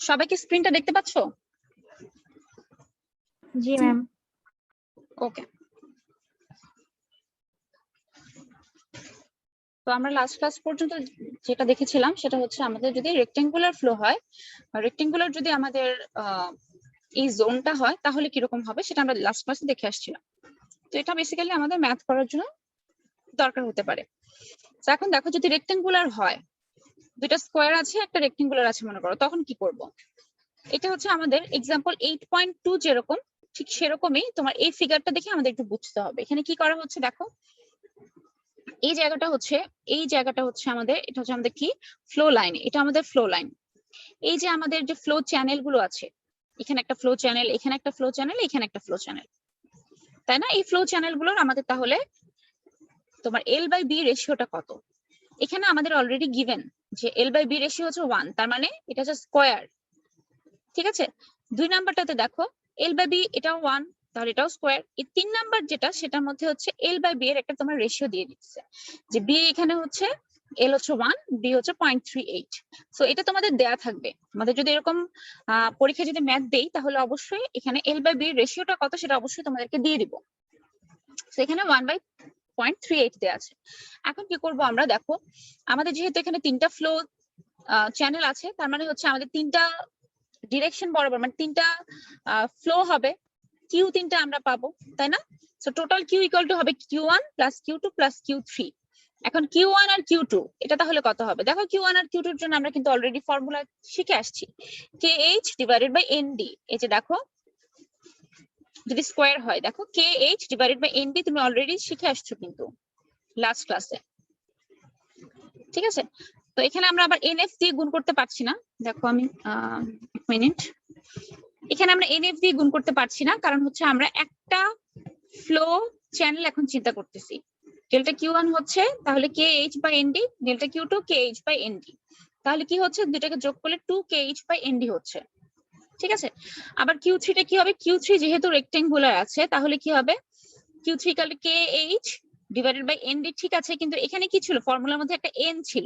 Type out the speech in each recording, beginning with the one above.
সবাই কি স্ক্রিনটা দেখতে পাচ্ছো? জি ম্যাম। ওকে, তো আমরা লাস্ট ক্লাস পর্যন্ত যেটা দেখেছিলাম সেটা হচ্ছে আমাদের যদি রেক্টেঙ্গুলার ফ্লো হয়, রেক্টেঙ্গুলার যদি আমাদের এই জোনটা হয় তাহলে কিরকম হবে সেটা আমরা লাস্ট ক্লাসে দেখে আসছিলাম। তো এটা বেসিক্যালি আমাদের ম্যাথ করার জন্য দরকার হতে পারে। তো এখন দেখো যদি রেক্টেঙ্গুলার হয়, দুইটা স্কোয়ার আছে একটা রেক্টেঙ্গুলার আছে মনে করো, তখন কি করব? এটা হচ্ছে আমাদের এক্সাম্পল 8.2 যেরকম ঠিক সেরকমই তোমার এই ফিগারটা দেখে আমাদের একটু বুঝতে হবে এখানে কি করা হচ্ছে। দেখো এই জায়গাটা হচ্ছে আমাদের, এটা হচ্ছে আমাদের কি ফ্লো লাইন, এটা আমাদের ফ্লো লাইন। এই যে আমাদের যে ফ্লো চ্যানেল গুলো আছে, এখানে একটা ফ্লো চ্যানেল, এখানে একটা ফ্লো চ্যানেল, এখানে একটা ফ্লো চ্যানেল, তাই না? এই ফ্লো চ্যানেল গুলোর আমাদের তাহলে তোমার L/B রেশিওটা কত? এখানে আমাদের অলরেডি গিভেন যে L/B রেশিও হচ্ছে 1, তার মানে এটা হচ্ছে স্কোয়ার। ঠিক আছে, 2 নাম্বারটাতে দেখো L/B এটাও 1, তাহলে এটাও স্কোয়ার। এই 3 নাম্বার যেটা সেটার মধ্যে হচ্ছে L/B এর একটা তোমার রেশিও দিয়ে দিচ্ছে যে B এখানে হচ্ছে L হচ্ছে 1, B হচ্ছে 0.38। সো এটা তোমাদের দেয়া থাকবে। আমাদের যদি এরকম পরীক্ষা যদি ম্যাথ দেই তাহলে অবশ্যই এখানে L/B এর রেশিওটা কত সেটা অবশ্যই তোমাদেরকে দিয়ে দিব। সো এখানে 1/0.38 দেয়া আছে। এখন কি করব আমরা, দেখো আমাদের যেহেতু এখানে তিনটা ফ্লো চ্যানেল আছে, তার মানে হচ্ছে আমাদের তিনটা ডিরেকশন বরাবর, মানে তিনটা ফ্লো হবে, কিউ তিনটা আমরা পাবো, তাই না? So total Q equal to হবে Q1 plus Q2 plus Q3। এখন Q1 আর Q2 এটা তাহলে কত হবে? দেখো Q1 আর Q2 এর জন্য আমরা কিন্তু অলরেডি ফর্মুলা শিখে আসছি, KH ডিভাইডেড বাই ND। এই যে দেখো যদি স্কোয়ার হয়, দেখো KH ডিভাইডেড বাই ND তুমি অলরেডি শিখে আসছো কিন্তু লাস্ট ক্লাসে। ঠিক আছে, তো এখানে আমরা আবার NF দিয়ে গুণ করতে পারছি না। দেখো আমি এক মিনিট, এখানে আমরা NF দিয়ে গুণ করতে পারছি না, কারণ হচ্ছে আমরা একটা ফ্লো চ্যানেল এখন চিন্তা করতেছি। ডেল্টা Q1 হচ্ছে তাহলে KH by ND, delta Q2 KH by ND, তাহলে কি হচ্ছে দুটাকে যোগ করলে 2KH বাই ND হচ্ছে। ঠিক আছে, আবার Q3 টা কি হবে? Q3 যেহেতু রেক্টেঙ্গুলার আছে তাহলে কি হবে? Q3 equal to KH divided by ND। ঠিক আছে, কিন্তু এখানে কি ছিল? ফর্মুলার মধ্যে একটা n ছিল।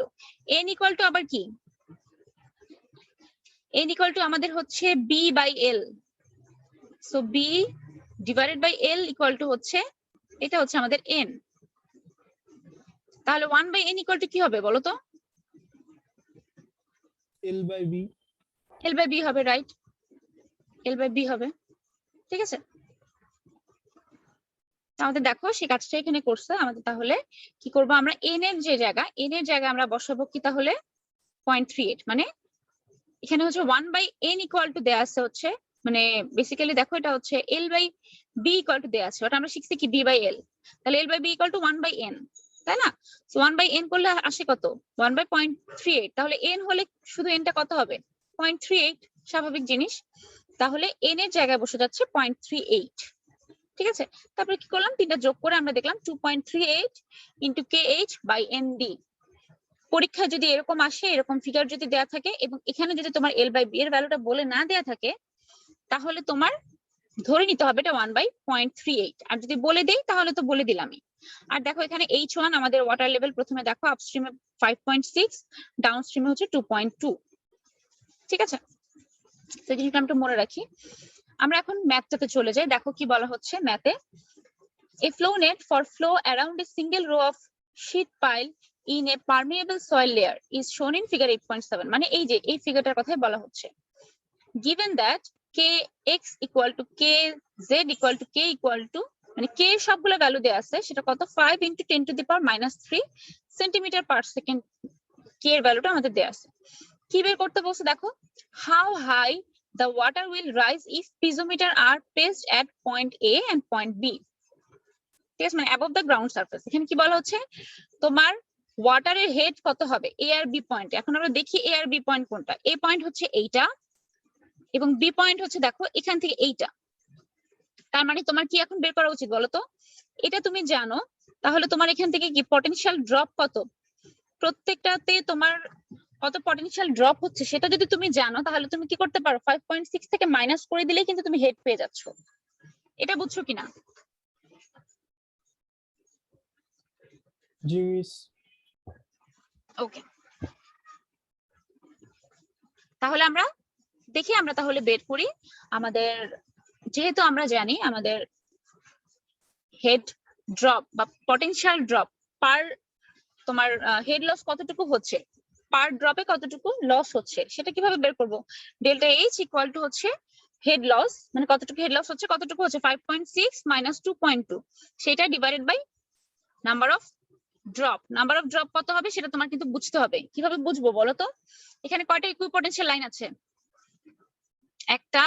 n ইকুয়াল টু আবার কি? n ইকুয়াল টু আমাদের হচ্ছে B by L। So B divided by L equal to হচ্ছে, এটা হচ্ছে আমাদের n। তাহলে 1/n ইকুয়াল টু কি হবে বলো তো? L/B। L/B হবে, রাইট? L/B হবে। ঠিক আছে, আমাদের দেখো সেই কাজটা এখানে করছে আমাদের। তাহলে কি করব আমরা? n এর জায়গা আমরা বসাবো কি তাহলে 0.38, মানে এখানে হচ্ছে 1/n ইকুয়াল টু দেয়া আছে হচ্ছে, মানে বেসিক্যালি দেখো এটা হচ্ছে L/B ইকুয়াল টু দেয়া আছে, ওটা আমরা শিখছি কি B বাই L। তাহলে L/B ইকুয়াল টু 1/n, তাই না? সো 1/n করলে আসে কত? 1/0.38। তাহলে n হলে শুধু n টা কত হবে? 0.38, স্বাভাবিক জিনিস। তাহলে n এর জায়গায় বসে যাচ্ছে 0.38। ঠিক আছে, তারপরে কি করলাম? তিনটা যোগ করে আমরা দেখলাম 2.38 ইন্টু KH বাই ND। পরীক্ষায় যদি এরকম আসে, এরকম ফিগার যদি দেয়া থাকে এবং এখানে যদি তোমার L/B এর ভ্যালুটা বলে না দেয়া থাকে, তাহলে তোমার ধরে নিতে হবে এটা 1/0.38। আর যদি বলে দেই তাহলে তো বলে দিলামই। আর দেখো এখানে H1 আমাদের ওয়াটার লেভেল প্রথমে দেখো আপস্ট্রিমে 5.6, ডাউনস্ট্রিমে হচ্ছে 2.2। ঠিক আছে, তো জিনিসটা আমরা মনে রাখি। আমরা এখন ম্যাথটাতে চলে যাই। দেখো কি বলা হচ্ছে ম্যাথে, a flow net for flow around a single row of sheet pile in a permeable soil layer is shown in figure 8.7। মানে এই যে এই ফিগারটার কথাই বলা হচ্ছে। given that kx equal to kz equal to k equal to, মানে k সবগুলো value দেয়া আছে, সেটা কত? 5 × 10⁻³ সেন্টিমিটার পার সেকেন্ড k এর ভ্যালুটা আমাদের দেয়া আছে। কি বের করতে বলছে দেখো, how high the water will rise if piezometer are placed at point A and point B। ঠিক আছে, মানে অ্যাবভ দ্য গ্রাউন্ড সারফেস। এখানে কি বলা হচ্ছে, তোমার ওয়াটারের হেড কত হবে A আর B পয়েন্ট। এখন আমরা দেখি A আর B পয়েন্ট কোনটা। A পয়েন্ট হচ্ছে এইটা এবং B পয়েন্ট হচ্ছে দেখো এখান থেকে এইটা। তার মানে তোমার কি এখন বের করা উচিত বলো তো? এটা তুমি জানো, তাহলে তোমার এখান থেকে কি পটেনশিয়াল ড্রপ কত, প্রত্যেকটাতে তোমার কত পটেনশিয়াল ড্রপ হচ্ছে সেটা যদি তুমি জানো, তাহলে তুমি কি করতে পারো? 5.6 থেকে মাইনাস করে দিলেই কিন্তু তুমি হেড পেয়ে যাচ্ছ। এটা বুঝছো কিনা? জি মিস। ওকে, তাহলে আমরা দেখি আমরা তাহলে বের করি আমাদের, যেহেতু আমরা জানি আমাদের হেড ড্রপ বা পটেনশিয়াল ড্রপ পার তোমার হেড লস কতটুকু হচ্ছে, পার ড্রপে কতটুকু লস হচ্ছে, সেটা কিভাবে বের করব? ডেল্টা এইচ ইকুয়াল টু হচ্ছে হেড লস, মানে কতটুকু হেড লস হচ্ছে, কতটুকু হচ্ছে 5.6 মাইনাস 2.2, সেটা divided by number of drop. Number of drop কত হবে সেটা তোমার কিন্তু বুঝতে হবে। কিভাবে বুঝবো বলো তো? এখানে কয়টা ইকুইপোটেনশিয়াল লাইন আছে? একটা,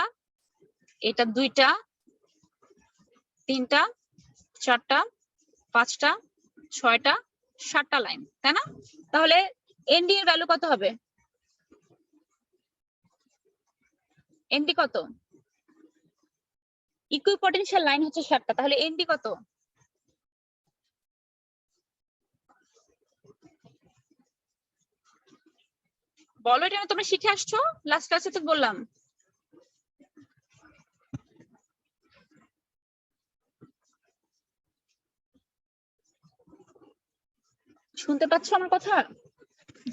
এটা দুইটা, তিনটা, চারটা, পাঁচটা, ছয়টা, সাতটা লাইন, তাই না? তাহলে এনডি এর ভ্যালু কত হবে? এনডি কত? ইকুইপোটেনশিয়াল লাইন হচ্ছে 7টা, তাহলে এনডি কত? বলো, এটা তোমরা শিখে আসছো, লাস্ট ক্লাসে তো বললাম। শুনতে পাচ্ছ আমার কথা?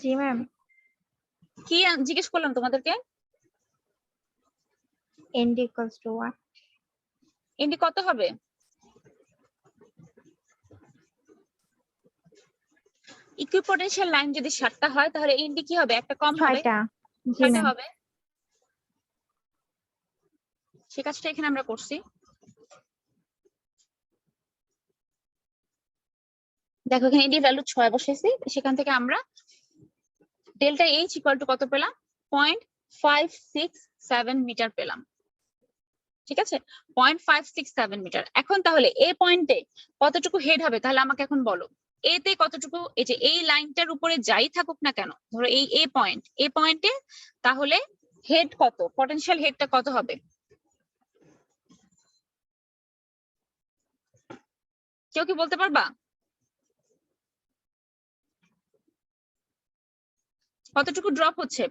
জি ম্যাম। কি জিজ্ঞেস করলাম তোমাদেরকে? ND equals to what? ND কত হবে? ইকুইপোটেনশিয়াল লাইন যদি 7টা হয় তাহলে এনডি কি হবে? একটা কম হবে, 6টা। জি 6টা ম্যাম। হবে। সে কাজটা এখানে আমরা করছি। দেখো এখানে এনডি ভ্যালু 6 বসাইছি, সেখান থেকে আমরা ডেল্টা এইচ ইকুয়াল টু কত পেলাম? 0.567 মিটার পেলাম। ঠিক আছে, 0.567 মিটার। এখন তাহলে এ পয়েন্টে কতটুকু হেড হবে তাহলে আমাকে এখন বলো। এতে কতটুকু, এই যে এই লাইনটার উপরে যাই থাকুক না কেন, ধরো এই এ পয়েন্টে তাহলে হেড কত, পটেনশিয়াল হেডটা কত হবে? কেউ কি বলতে পারবা? কতটুকু ড্রপ হচ্ছে?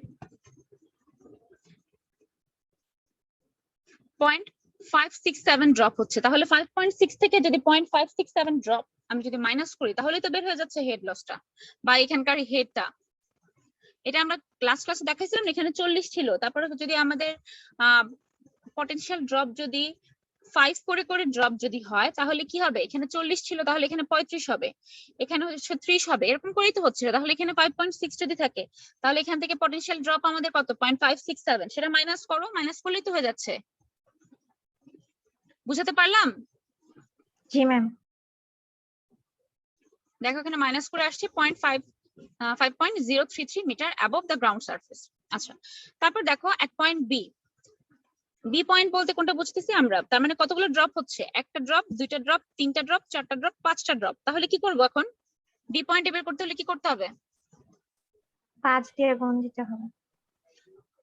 0.567 ড্রপ হচ্ছে। তাহলে 5.6 থেকে যদি 0.567 ড্রপ আমি যদি মাইনাস করি তাহলে তো বের হয়ে যাচ্ছে হেড লসটা বা এখানকার হেডটা। এটা আমরা ক্লাসে দেখাইছিলাম, এখানে 40 ছিল। তারপরে যদি আমাদের পটেনশিয়াল ড্রপ যদি 5 করে করে ড্রপ যদি হয় তাহলে কি হবে? এখানে 40 ছিল, তাহলে এখানে 35 হবে, এখানে হচ্ছে 30 হবে, এরকম করেই তো হচ্ছিল। তাহলে এখানে 5.6 যদি থাকে তাহলে এখান থেকে পটেনশিয়াল ড্রপ আমাদের কত? 0.567, সেটা মাইনাস করো, মাইনাস করলেই তো হয়ে যাচ্ছে। বুঝাতে পারলাম? জি ম্যাম। দেখো এখানে মাইনাস করে আসছে 5.033 metre above the ground surface. আচ্ছা, তারপর দেখো এক পয়েন্ট বি পয়েন্ট বলতে কোনটা বুঝতেছি আমরা? তার মানে কতগুলো ড্রপ হচ্ছে? একটা ড্রপ, দুইটা ড্রপ, তিনটা ড্রপ, চারটা ড্রপ, 5টা ড্রপ। তাহলে কি করবো এখন? বি পয়েন্ট বের করতে হলে কি করতে হবে? 5 দিয়ে গুণ দিতে হবে।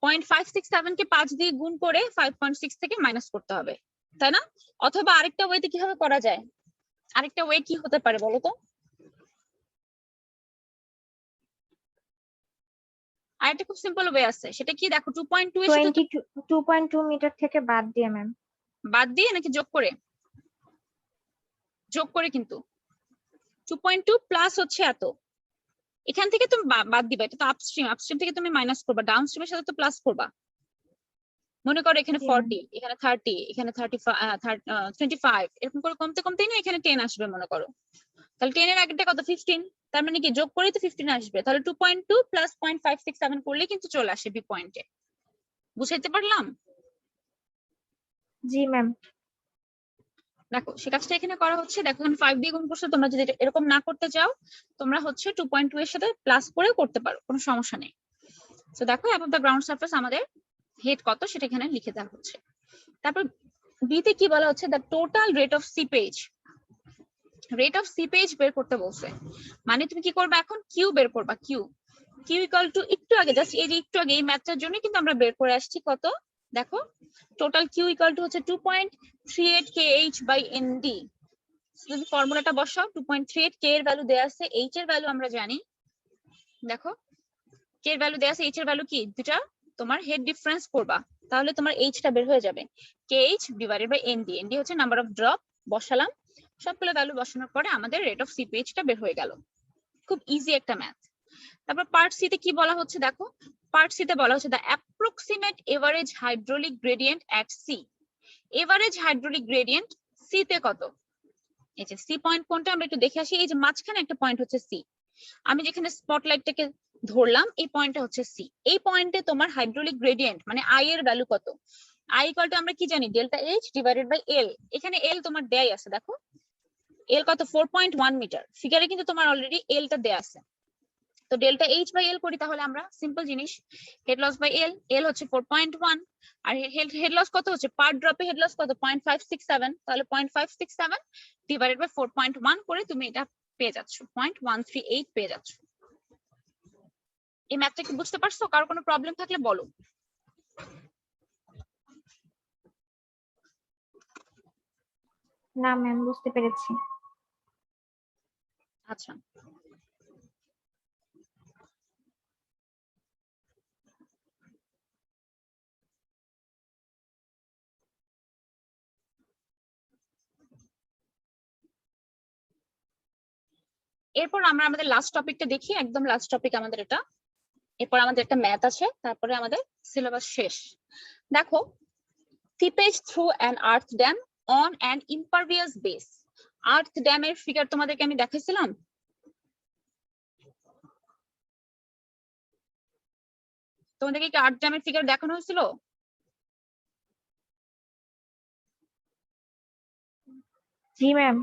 0.567 কে 5 দিয়ে গুণ করে 5.6 থেকে মাইনাস করতে হবে, তাই না? অথবা আরেকটা ওয়েতে কিভাবে করা যায়? আরেকটা ওয়ে কি হতে পারে বলো তো? আরেকটা খুব সিম্পল ওয়ে আছে, সেটা কি দেখো? 2.2 এর সাথে 2.2 মিটার থেকে বাদ দিয়ে ম্যাম। বাদ দিয়ে নাকি যোগ করে? যোগ করে, কিন্তু 2.2 প্লাস হচ্ছে এত, এখান থেকে তুমি বাদ দিবা। এটা তো আপস্ট্রিম থেকে তুমি মাইনাস করবা, ডাউনস্ট্রিমের সাথে তো প্লাস করবা। মনে করো এখানে 40, এখানে 30, এখানে 25, এরকম করে কমতে কমতেই না এখানে 10 আসবে মনে করো। তাহলে 10 এর আগেরটা কত? 15। তার মানে কি যোগ করেই তো 15 আসবে। তাহলে 2.2 প্লাস 0.567 করলে কিন্তু চলে আসে বি পয়েন্টে। বুঝাইতে পারলাম? জি ম্যাম। দেখো সে কাজটা এখানে করা হচ্ছে। দেখো এখানে 5 দিয়ে গুণ করছো, তোমরা যদি এরকম না করতে চাও তোমরা হচ্ছে 2.2 এর সাথে প্লাস করেও করতে পারো, কোনো সমস্যা নেই। তো দেখো অ্যাবভ দ্য গ্রাউন্ড সারফেস আমাদের হেড কত সেটা এখানে লিখে দেওয়া হচ্ছে। তারপর বি তে কি বলা হচ্ছে? The total rate of seepage. Rate of seepage বের করতে বলছে, মানে তুমি কি করবে এখন? কিউ বের করবা। কিউ ইকুয়াল টু, একটু আগে জাস্ট এই যে একটু আগে এই ম্যাথটার জন্য কিন্তু আমরা বের করে আসছি কত। দেখো টোটাল কিউ ইকুয়াল টু হচ্ছে 2.38 kh বাই এনডি। যদি ফর্মুলাটা বসাও, 2.38 কে এর ভ্যালু দেয়া আছে, এইচ এর ভ্যালু আমরা জানি। দেখো কে এর ভ্যালু দেয়া আছে, এইচ এর ভ্যালু কি? দুটা তোমার হেড ডিফারেন্স করবা তাহলে তোমার এইচটা বের হয়ে যাবে। KH divided by ND. ND হচ্ছে নাম্বার অফ ড্রপ, বসালাম। সবগুলো ভ্যালু বসানোর পরে আমাদের রেট অফ সিপিএইচটা বের হয়ে গেল। খুব ইজি একটা ম্যাথ। তারপর পার্ট সি তে কি বলা হচ্ছে দেখো, পার্ট সি তে বলা হচ্ছে the approximate average hydraulic gradient at C. Average hydraulic gradient C তে কত? এই যে সি পয়েন্ট কোনটা আমরা একটু দেখে আসি। এই যে মাঝখানে একটা পয়েন্ট হচ্ছে সি, আমি যেখানে স্পটলাইটটাকে ধরলাম এই পয়েন্টটা হচ্ছে সি। এই পয়েন্টে তোমার হাইড্রোলিক গ্রেডিয়েন্ট মানে আই এর ভ্যালু কত? আই ইকুয়াল টু আমরা কি জানি, delta H divided by L. এখানে এল তোমার দেয়াই আছে, দেখো এল কত 4.1 মিটার, ফিগারে কিন্তু তোমার অলরেডি এলটা দেয়া আছে। তো ডেল্টা এইচ বাই এল করি তাহলে আমরা, সিম্পল জিনিস, হেড লস বাই এল, এল হচ্ছে 4.1 আর হেড লস কত হচ্ছে পার ড্রপে হেড লস কত 0.567, তাহলে 0.567 ডিভাইডেড বাই 4.1 করে তুমি এটা পেয়ে যাচ্ছ 0.138 পেয়ে যাচ্ছ। এই ম্যাথটা কি বুঝতে পারছো? কারো কোনো প্রবলেম থাকলে বলো। না ম্যাম, বুঝতে পেরেছি। আচ্ছা, এরপর আমরা আমাদের লাস্ট টপিকটা দেখি, একদম লাস্ট টপিক আমাদের এটা। এরপর আমাদের একটা ম্যাথ আছে, তারপরে আমাদের সিলেবাস শেষ। দেখো, seepage through an earth dam on an impervious base. আর্থ ড্যামের ফিগার তোমাদেরকে আমি দেখাইছিলাম, তোমাদেরকে কি আর্থ ড্যামের ফিগার দেখানো হয়েছিল? জি ম্যাম।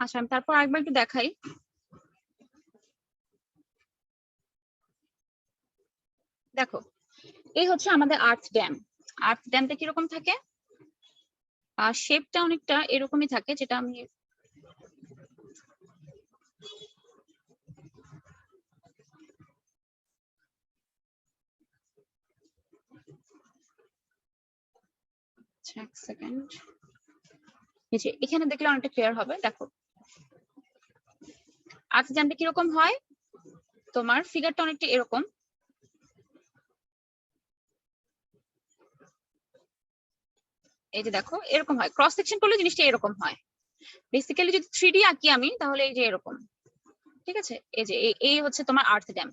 আচ্ছা, আমি তারপর আরেকবার একটু দেখাই। দেখো, এই হচ্ছে আমাদের আর্থ ড্যাম। আর্থ ড্যামটা কিরকম থাকে? শেপটা অনেকটা এরকমই থাকে, যেটা আমি এক সেকেন্ড, এই যে এখানে দেখলে অনেকটা ক্লিয়ার হবে। দেখো আর্থ ড্যামটা কিরকম হয়, তোমার ফিগারটা অনেকটা এরকম। এই যে দেখো এরকম হয়, ক্রস সেকশন করলে জিনিসটা এরকম হয়। বেসিক্যালি যদি 3D আঁকি আমি, তাহলে এই যে এরকম, ঠিক আছে? এই যে এই হচ্ছে তোমার আর্থ ড্যাম।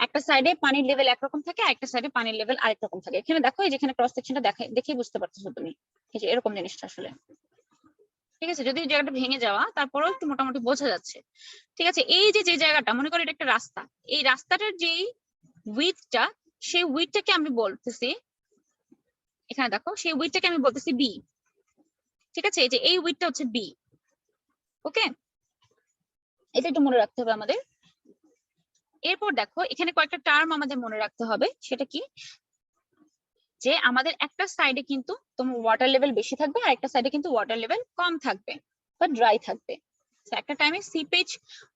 একটা সাইডে পানির লেভেল একরকম থাকে, আর একটা সাইডে পানির লেভেল আরেক রকম থাকে। এখানে দেখো, এই যে এখানে ক্রস সেকশনটা দেখেই বুঝতে পারতেছো তুমি, এই যে এরকম জিনিসটা আসলে, ঠিক আছে? যদি জায়গাটা ভেঙে যাওয়া, তারপরেও একটু মোটামুটি বোঝা যাচ্ছে, ঠিক আছে? এই যে জায়গাটা, মনে করো এটা একটা রাস্তা, এই রাস্তাটার যেই উইডথটা, সেই উইডথটাকে আমি বলতেছি, এখানে দেখো সেই উইডথটাকে আমি বলতেছি বি, ঠিক আছে? এই যে এই উইডথটা হচ্ছে বি, ওকে? এটা একটু মনে রাখতে হবে আমাদের। এরপর দেখো এখানে কয়েকটা টার্ম আমাদের মনে রাখতে হবে, সেটা কি, যে আমাদের একটা সাইডে কিন্তু তোমার ওয়াটার লেভেল বেশি থাকবে, আর একটা সাইডে কিন্তু ওয়াটার লেভেল কম থাকবে বা ড্রাই থাকবে। একটা টাইমে সিপেজ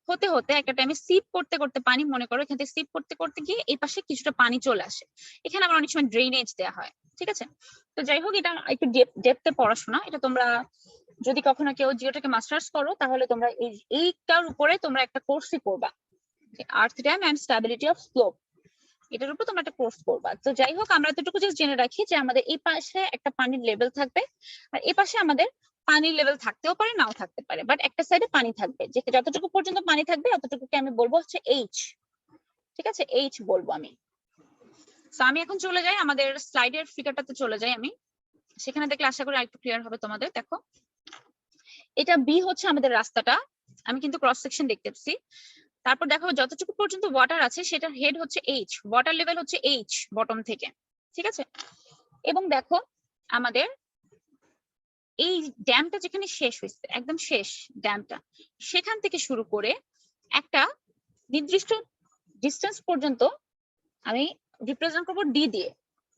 হতে হতে, একটা টাইমে সিপ করতে করতে পানি, মনে করো এখান থেকে সিপ করতে করতে গিয়ে এই পাশে কিছুটা পানি চলে আসে, এখানে আবার অনেক সময় ড্রেনেজ দেওয়া হয়, ঠিক আছে? তো যাই হোক, এটা একটু ডেপথে পড়াশোনা, এটা তোমরা যদি কখনো কেউ জিওটেকে মাস্টার্স করো, তাহলে তোমরা এইটার উপরে তোমরা একটা কোর্সই করবা, earth dam and stability of slope, এটার উপর তোমরা একটা কোর্স করবা। তো যাই হোক, আমরা এতটুকু জাস্ট জেনে রাখি যে আমাদের এই পাশে একটা পানির লেভেল থাকবে, আর এই পাশে আমাদের পানির লেভেল থাকতেও পারে, নাও থাকতে পারে, বাট একটা সাইডে পানি থাকবে, যে যতটুকু পর্যন্ত পানি থাকবে ততটুকুকে আমি বলবো হচ্ছে এইচ, ঠিক আছে? এইচ বলবো আমি। তো আমি এখন চলে যাই আমাদের স্লাইডের ফিগারটাতে, চলে যাই আমি, সেখানে দেখলে আশা করি আরেকটু ক্লিয়ার হবে তোমাদের। দেখো, এটা বি হচ্ছে আমাদের রাস্তাটা, আমি কিন্তু ক্রস সেকশন দেখতেছি। তারপর দেখো যতটুকু পর্যন্ত ওয়াটার আছে সেটার হেড হচ্ছে এইচ, ওয়াটার লেভেল হচ্ছে এইচ বটম থেকে, ঠিক আছে? এবং দেখো আমাদের এই ড্যামটা যেখানে শেষ হয়েছে, একদম শেষ ড্যামটা, সেখান থেকে শুরু করে একটা নির্দিষ্ট ডিস্টেন্স পর্যন্ত আমি রিপ্রেজেন্ট করবো ডি দিয়ে।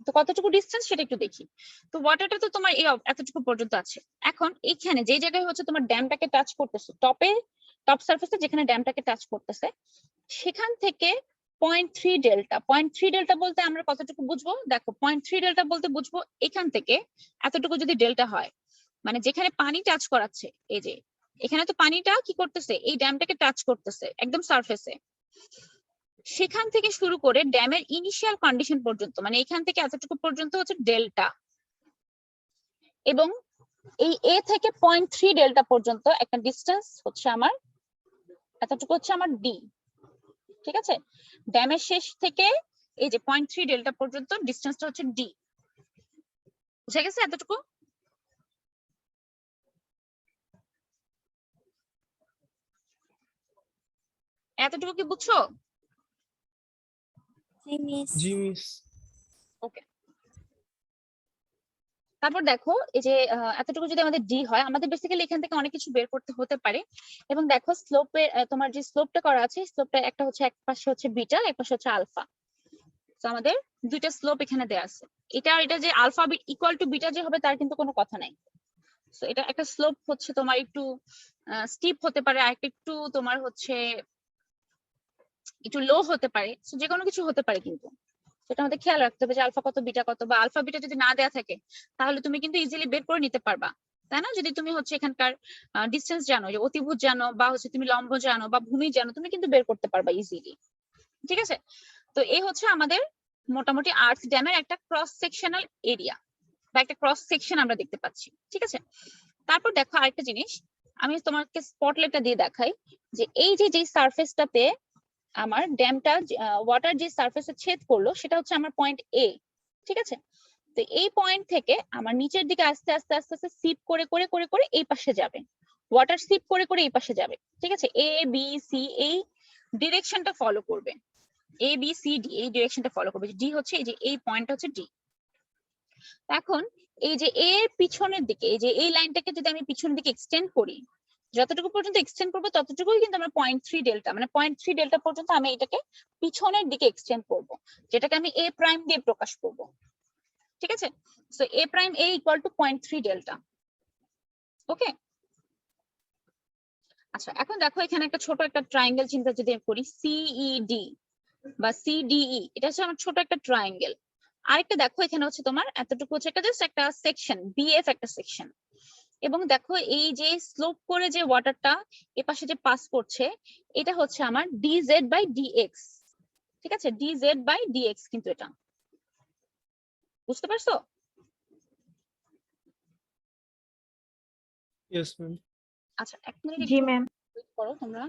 তো কতটুকু ডিস্টেন্স সেটা একটু দেখি। তো ওয়াটারটা তো তোমার এই এতটুকু পর্যন্ত আছে। এখন এইখানে যে জায়গায় হচ্ছে তোমার ড্যামটাকে টাচ করতেছে, টপে টপ সারফেসে যেখানে ড্যামটাকে টাচ করতেছে সেখান থেকে 0.3 ডেল্টা। 0.3 ডেল্টা বলতে আমরা কতটুকু বুঝবো? দেখো 0.3 ডেল্টা বলতে বুঝবো এখান থেকে এতটুকু যদি ডেল্টা হয়, মানে যেখানে পানি টাচ করাচ্ছে, এই যে এখানে তো পানিটা কি করতেছে, এই ড্যামটাকে টাচ করতেছে একদম সারফেসে, সেখান থেকে শুরু করে ড্যামের ইনিশিয়াল কন্ডিশন পর্যন্ত, মানে এখান থেকে এতটুকু পর্যন্ত হচ্ছে ডেল্টা, এবং এই এ থেকে 0.3 ডেল্টা পর্যন্ত একটা ডিস্টেন্স হচ্ছে আমার, এতটুকু হচ্ছে আমার ডি। ঠিক আছে, ড্যামের শেষ থেকে এই যে 0.3 ডেল্টা পর্যন্ত ডিস্টেন্সটা হচ্ছে ডি। বুঝা গেছে এতটুকু? এতটুকু কি বুঝছো? জি মিস। জি মিস। ওকে, তারপর দেখো এই যে এতটুকু যদি আমাদের ডি হয়, আমাদের বেসিক্যালি এখান থেকে অনেক কিছু বের করতে হতে পারে। এবং দেখো স্লোপে তোমার যে স্লোপটা করা আছে, স্লোপটা একটা হচ্ছে এক পাশে হচ্ছে বিটা, এক পাশে হচ্ছে আলফা। তো আমাদের দুইটা স্লোপ এখানে দেয়া আছে। এটা যে আলফা ইকুয়াল টু বিটা যে হবে তার কিন্তু কোনো কথা নাই। তো এটা একটা স্লোপ হচ্ছে তোমার একটু স্টিপ হতে পারে, আর একটু তোমার হচ্ছে একটু লো হতে পারে, তো যে কোনো কিছু হতে পারে, কিন্তু সেটা আমাদের খেয়াল রাখতে হবে যে আলফা কত বিটা কত, বা আলফা বিটা যদি না দেয়া থাকে তাহলে তুমি কিন্তু ইজিলি বের করে নিতে পারবা, তাই না? যদি তুমি হচ্ছে এখানকার ডিস্টেন্স জানো, যে অতিভুজ জানো, বা হচ্ছে তুমি লম্ব জানো, বা ভূমি জানো, তুমি কিন্তু বের করতে পারবা ইজিলি। ঠিক আছে, তো এই হচ্ছে আমাদের মোটামুটি আর্থ ড্যামের একটা ক্রস সেকশনাল এরিয়া, বা একটা ক্রস সেকশন আমরা দেখতে পাচ্ছি। ঠিক আছে, তারপর দেখো আরেকটা জিনিস, আমি তোমাকে স্পটলাইটটা দিয়ে দেখাই, যে এই যে সারফেসটাতে আমার ড্যামটা ওয়াটার যে সারফেসে ছেদ করলো সেটা হচ্ছে আমার পয়েন্ট এ। ঠিক আছে, তো এই পয়েন্ট থেকে আমার নিচের দিকে আস্তে আস্তে আস্তে আস্তে সিপ করে করে করে করে এই পাশে যাবে, ওয়াটার সিপ করে করে এই পাশে যাবে। ঠিক আছে, এ বি সি এই ডিরেকশনটা ফলো করবে, এ বি সি ডি এই ডিরেকশনটা ফলো করবে, ডি হচ্ছে এই যে এই পয়েন্ট হচ্ছে ডি। এখন এই যে এর পিছনের দিকে, এই যে এই লাইনটাকে যদি আমি পিছনের দিকে এক্সটেন্ড করি, যতটুকু পর্যন্ত এক্সটেন্ড করবো ততটুকুই কিন্তু আমরা 0.3 ডেল্টা, মানে 0.3 ডেল্টা পর্যন্ত আমি এটাকে পিছনের দিকে এক্সটেন্ড করব, যেটাকে আমি এ প্রাইম দিয়ে প্রকাশ করব। ঠিক আছে, so a prime a equal to 0.3 delta. Okay, আচ্ছা এখন দেখো এখানে একটা ছোট একটা ট্রায়াঙ্গেল চিন্তা যদি আমি করি, সিইডি বা সিডিই, এটা হচ্ছে আমার ছোট একটা ট্রায়াঙ্গেল। আরেকটা দেখো এখানে হচ্ছে তোমার এতটুকু হচ্ছে একটা জাস্ট একটা সেকশন, বিএফ একটা সেকশন। এবং দেখো এই যে স্লোপ করে যে ওয়াটারটা এপাশে যে পাস করছে, এটা হচ্ছে আমার ডিজেড বাই ডিএক্স। ঠিক আছে, ডিজেড বাই ডিএক্স, কিন্তু এটা বুঝতে পারছো? Yes ma'am. আচ্ছা, এক মিনিট জি একটু ম্যাম। ওয়েট করো তোমরা।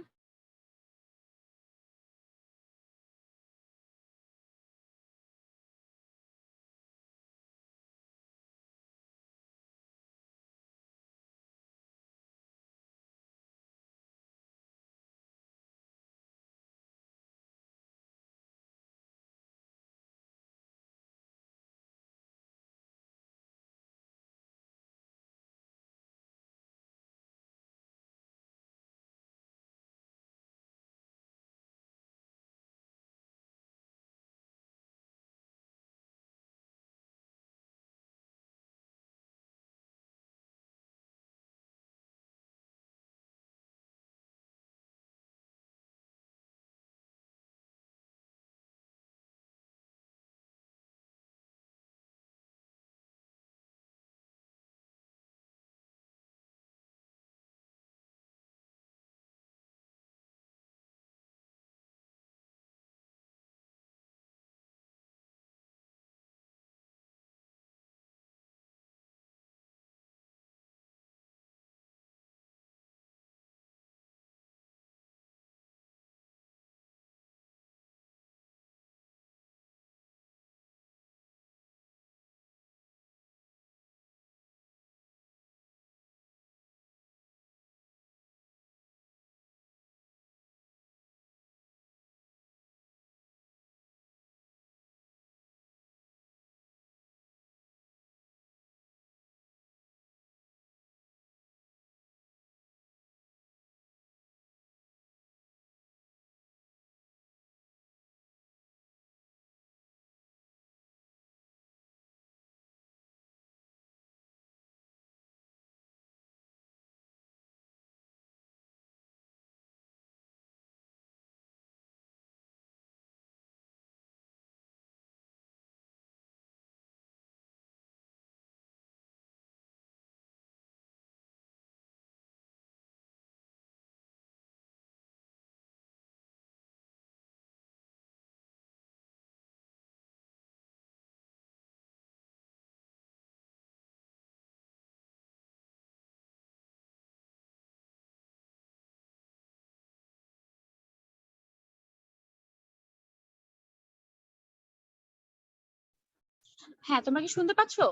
হ্যাঁ, তোমরা কি শুনতে পাচ্ছো?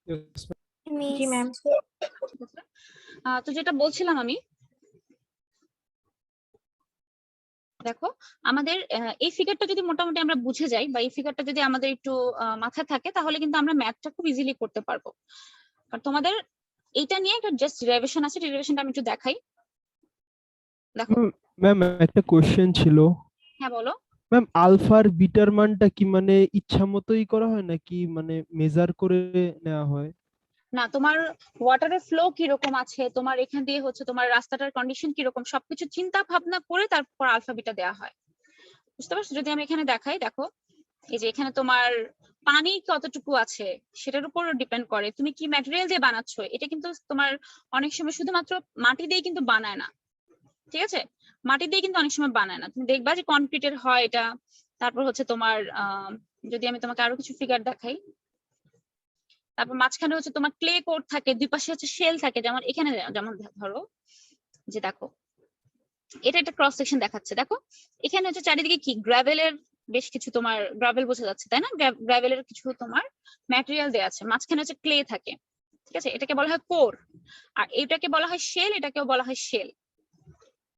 Yes, জি ম্যাম। ঠিক আছে। তো যেটা বলছিলাম আমি, দেখো আমাদের এই ফিগারটা যদি মোটামুটি আমরা বুঝে যাই বা এই ফিগারটা যদি আমাদের একটু মাথায় থাকে তাহলে কিন্তু আমরা ম্যাথটা খুব ইজিলি করতে পারবো। আর তোমাদের এইটা নিয়ে একটা জাস্ট ডেরিভেশন আছে, ডেরিভেশনটা আমি একটু দেখাই। দেখো, ম্যাম একটা কোশ্চেন ছিল। হ্যাঁ বলো। ম্যাম আলফার বিটার মানটা কি মানে ইচ্ছা মতোই করা হয় নাকি মানে মেজার করে নেওয়া হয়? না, তোমার ওয়াটারের ফ্লো কিরকম আছে, তোমার এখান দিয়ে হচ্ছে তোমার রাস্তাটার কন্ডিশন কিরকম, সবকিছু চিন্তা ভাবনা করে তারপর আলফা বিটা দেওয়া হয়। বুঝতে পারছো? যদি আমি এখানে দেখাই, দেখো এই যে এখানে তোমার পানি কতটুকু আছে সেটার উপর ডিপেন্ড করে তুমি কি ম্যাটেরিয়াল দিয়ে বানাচ্ছ। এটা কিন্তু তোমার অনেক সময় শুধুমাত্র মাটি দিয়ে কিন্তু বানায় না, ঠিক আছে? মাটি দিয়ে কিন্তু অনেক সময় বানায় না, তুমি দেখবা যে কনক্রিটের হয় এটা। তারপর হচ্ছে তোমার যদি আমি তোমাকে আরো কিছু ফিগার দেখাই, তারপর মাঝখানে হচ্ছে তোমার ক্লে কোট থাকে, দুই পাশে হচ্ছে শেল থাকে, যেমন এখানে যেমন ধরো যে দেখো এটা একটা ক্রস সেকশন দেখাচ্ছে, দেখো এখানে হচ্ছে চারিদিকে কি গ্রাভেলের বেশ কিছু তোমার গ্রাভেল বোঝা যাচ্ছে তাই না, গ্রাভেলের কিছু তোমার ম্যাটেরিয়াল দেওয়া আছে, মাঝখানে হচ্ছে ক্লে থাকে, ঠিক আছে? এটাকে বলা হয় কোর। আর এটাকে বলা হয় শেল, এটাকেও বলা হয় শেল।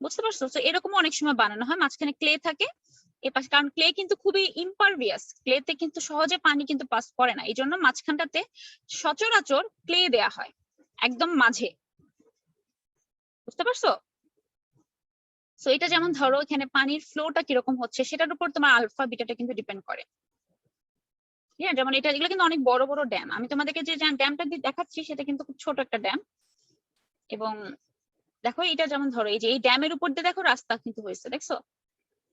বুঝতে পারছো? তো এরকম অনেক সময় বানানো হয়, মাঝখানে ক্লে থাকে এপাশে, কারণ ক্লে কিন্তু খুবই ইম্পারভিয়াস, ক্লেতে কিন্তু সহজে পানি কিন্তু পাস করে না, এই জন্য মাঝখানটাতে সচরাচর ক্লে দেয়া হয় একদম মাঝে। বুঝতে পারছো? সো এটা যেমন ধরো এখানে পানির ফ্লোটা কিরকম হচ্ছে সেটার উপর তোমার আলফা বিটাটা কিন্তু ডিপেন্ড করে। হ্যাঁ, যেমন এটা, এগুলো কিন্তু অনেক বড় বড় ড্যাম, আমি তোমাদেরকে যে ড্যামটা দেখাচ্ছি সেটা কিন্তু খুব ছোট একটা ড্যাম। এবং দেখো এটা যেমন ধরো এই যে এই ড্যামের উপর দিয়ে দেখো রাস্তা কিন্তু হয়েছে, দেখছো?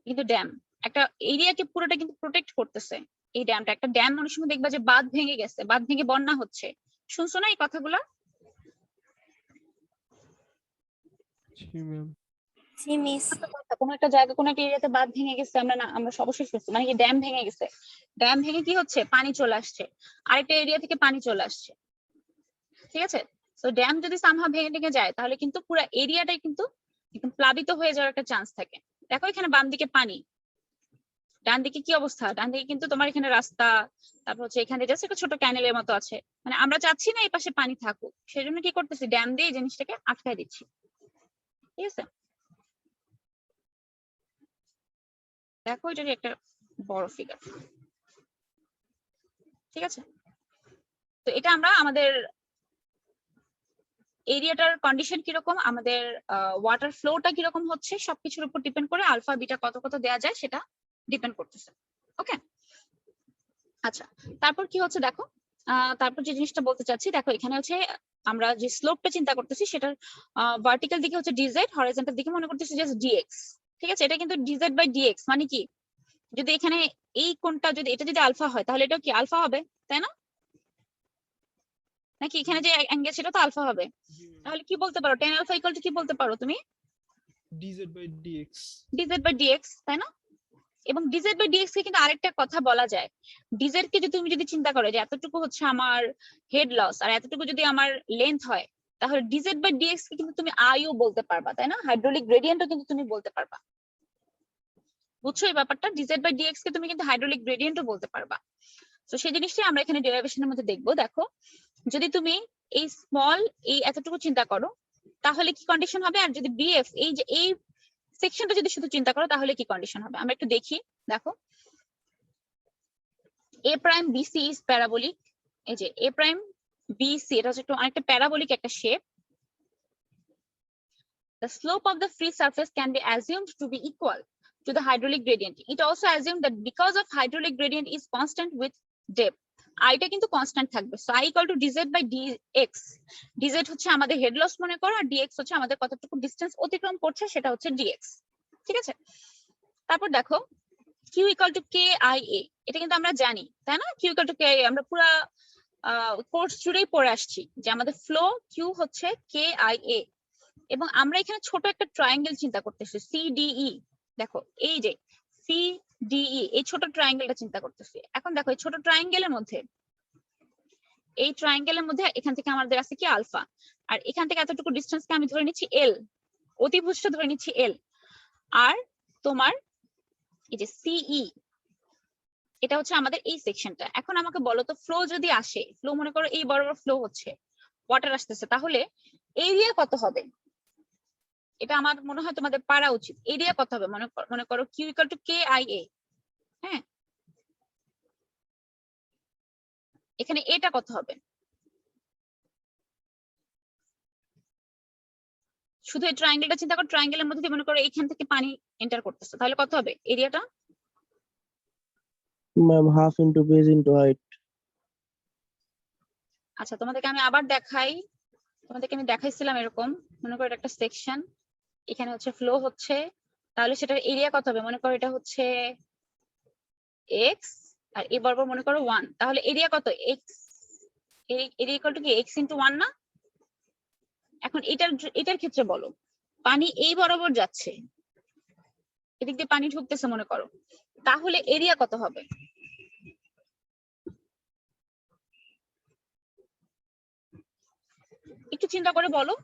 কিন্তু ড্যাম একটা এরিয়াকে পুরোটা কিন্তু প্রোটেক্ট করতেছে। এই ড্যামটা, একটা ড্যাম অনেক সময় দেখবা যে বাঁধ ভেঙে গেছে, বাঁধ ভেঙে বন্যা হচ্ছে, শুনছো না এই কথাগুলো? জি ম্যাম। জি মিস। কোনো একটা জায়গা, কোনো একটা এরিয়াতে বাঁধ ভেঙে গেছে, আমরা না আমরা অবশ্যই শুনছি, মানে কি ড্যাম ভেঙে গেছে, ড্যাম ভেঙে কি হচ্ছে, পানি চলে আসছে, আরেকটা এরিয়া থেকে পানি চলে আসছে, ঠিক আছে? তো ড্যাম যদি সামহাও ভেঙে ভেঙে যায় তাহলে কিন্তু পুরো এরিয়াটাই কিন্তু একদম প্লাবিত হয়ে যাওয়ার একটা চান্স থাকে। দেখো এখানে বাম দিকে পানি, ডান দিকে কি অবস্থা, ডান দিকে কিন্তু তোমার এখানে রাস্তা, তারপর হচ্ছে এখানে জাস্ট একটা ছোট ক্যানেলের মতো আছে, মানে আমরা চাচ্ছি না এই পাশে পানি থাকুক, সেজন্য কি করতেছি, ড্যাম দিয়ে এই জিনিসটাকে আটকায় দিচ্ছি, ঠিক আছে? দেখো এটারই একটা বড় ফিগার, ঠিক আছে? তো এটা আমরা আমাদের এরিয়াটার কন্ডিশন কিরকম, আমাদের ওয়াটার ফ্লোটা কিরকম হচ্ছে, সবকিছুর উপর ডিপেন্ড করে আলফা বিটা কত কত দেওয়া যায় সেটা ডিপেন্ড করতেছে। ওকে, আচ্ছা, তারপর কি হচ্ছে দেখো, তারপর যে জিনিসটা বলতে চাচ্ছি, দেখো এখানে হচ্ছে আমরা যে স্লোপটা চিন্তা করতেছি সেটার ভার্টিক্যাল দিকে হচ্ছে ডিজেড, হরাইজন্টাল দিকে মনে করতেছি জাস্ট ডিএক্স, ঠিক আছে? এটা কিন্তু ডিজেড বাই ডিএক্স মানে কি, যদি এখানে এই কোণটা যদি এটা যদি আলফা হয় তাহলে এটাও কি আলফা হবে, তাই না? নাকি এখানে যে অ্যাঙ্গেল সেটা তো আলফা হবে, তাহলে কি বলতে পারো, tan আলফা ইকুয়াল টু কি বলতে পারো তুমি, dz by dx। DZ by DX, তাই না? এবং ডিজেড বাই ডিএক্স কে কিন্তু আরেকটা কথা বলা যায়, ডিজেড কে যদি তুমি যদি চিন্তা করো যে এতটুকু হচ্ছে আমার হেড লস আর এতটুকু যদি আমার লেন্থ হয়, তাহলে ডিজেড বাই ডিএক্স কে কিন্তু তুমি আইও বলতে পারবা, তাই না? হাইড্রোলিক গ্রেডিয়েন্টও কিন্তু তুমি বলতে পারবা। বুঝছো এই ব্যাপারটা, ডিজেড বাই ডিএক্স কে তুমি কিন্তু হাইড্রোলিক গ্রেডিয়েন্টও বলতে পারবা। তো সেই জিনিসটাই আমরা এখানে ডেরিভেশনের মধ্যে দেখবো। দেখো যদি তুমি এই স্মল এই এতটুকু চিন্তা করো তাহলে কি কন্ডিশন হবে, আর যদি বিএফ এই যে এই সেকশনটা যদি শুধু চিন্তা করো তাহলে কি কন্ডিশন হবে, আমরা একটু দেখি। দেখো এ প্রাইম বিসি ইজ প্যারাবোলিক, এই যে এ প্রাইম বিসি এটা হচ্ছে একটু অনেকটা প্যারাবোলিক একটা shape. The slope of the free surface can be assumed to be equal to the hydraulic gradient. It also assumed that because of hydraulic gradient is constant with depth, আইটা কিন্তু constant থাকবে, so I equal to DZ by DX. DZ হচ্ছে আমাদের head loss মনে করো, আর dx হচ্ছে আমাদের কতটুকু ডিসটেন্স অতিক্রম করছে সেটা হচ্ছে ডিএক্স, ঠিক আছে? তারপর দেখো Q equal to K I A, এটা কিন্তু আমরা জানি তাই না, Q equal to K I, আমরা পুরা কোর্স জুড়েই পড়ে আসছি যে আমাদের ফ্লো কিউ হচ্ছে কে আই এ। এবং আমরা এখানে ছোট একটা ট্রায়াঙ্গেল চিন্তা করতেছি সিডিই, দেখো এই যে সিডিই এই ছোট ট্রায়াঙ্গেলটা চিন্তা করতেছি। এখন দেখো এই ছোট ট্রায়াঙ্গেলের মধ্যে, এই ট্রায়াঙ্গেলের মধ্যে এখান থেকে আমাদের আছে কি আলফা, আর এখান থেকে এতটুকু ডিসটেন্সকে আমি ধরে নিচ্ছি এল, অতিভুজটা ধরে নিচ্ছি এল, আর তোমার এই যে সিই এটা হচ্ছে আমাদের এই সেকশনটা। এখন আমাকে বলো তো ফ্লো যদি আসে, ফ্লো মনে করো এই বরাবর ফ্লো হচ্ছে, ওয়াটার আসতেছে, তাহলে এরিয়া কত হবে? এটা আমার মনে হয় তোমাদের পারা উচিত। এরিয়া কত হবে? মনে করো Q equal to K I A. হ্যাঁ, এখানে এটা কত হবে? শুধু এই ট্রায়াঙ্গেলটা চিন্তা করো, ট্রায়াঙ্গেলের মধ্যে দিয়ে মনে করো এখান থেকে পানি এন্টার করতেছে, তাহলে কত হবে এরিয়াটা? Ma'am half into base into height. আচ্ছা, তোমাদেরকে আমি আবার দেখাই। তোমাদেরকে আমি দেখাইছিলাম এরকম, মনে করো এটা একটা সেকশন, এখানে হচ্ছে ফ্লো হচ্ছে, তাহলে সেটার এরিয়া কত হবে? মনে করো এটা হচ্ছে এক্স, আর এই বরাবর মনে করো 1, তাহলে এরিয়া কত? এক্স, এরিয়া ইকুয়াল টু কি এক্স ইন্টু 1 না? এখন এটার ক্ষেত্রে বলো, পানি এই বরাবর যাচ্ছে, এদিক দিয়ে পানি ঢুকতেছে মনে করো, তাহলে এরিয়া কত হবে? একটু চিন্তা করে বলো।